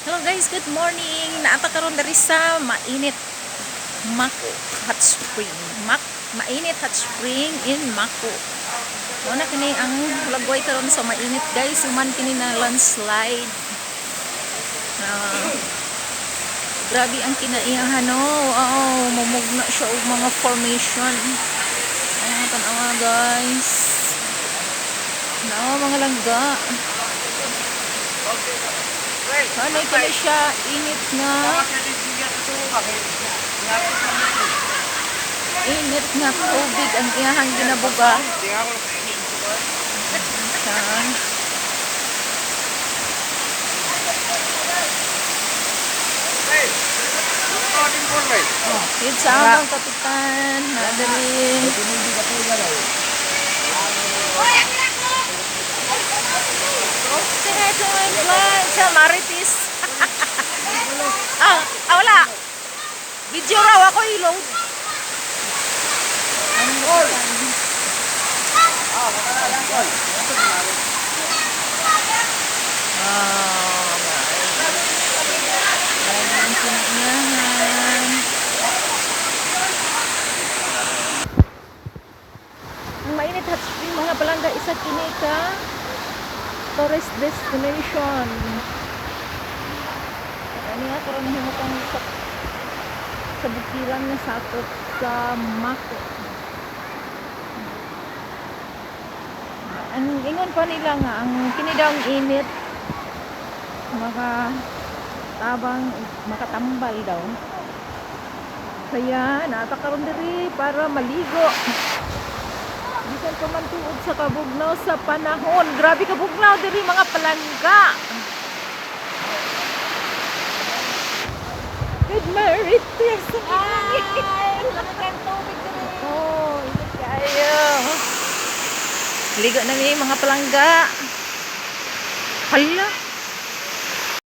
Hello guys, good morning. Naata karon diri sa mainit Mako Hot Spring. Mainit Hot Spring in Mako. Muna kini ang lagway karon sa mainit guys. Human kini na landslide. Grabe ang kinaiyahan no. Mamugna siya og mga formation. Tanawa guys. Mga langga. Ano kini siya init nga tubig ang iyahang ginabuga. Yun sa amang kapitan nadali say hi to my vlog sa Marites. Wala video raw ako i-load. Ang mainit hot spring mga palangga, isa kini ka tourist destination. Ano nga karon himutang sa bukiran na sakop sa Mako. Ang ingon pa nila nga ang kini daw ang init makatambal daw. Kaya naata karon diri para maligo. Bisan pa man tuod sa kabugnaw sa panahon. Grabe kabugnaw diri mga palangga. Good Marites. Ay, lakan tubig diri. Oh, init kayo. Ligo na mi mga palangga. Hala.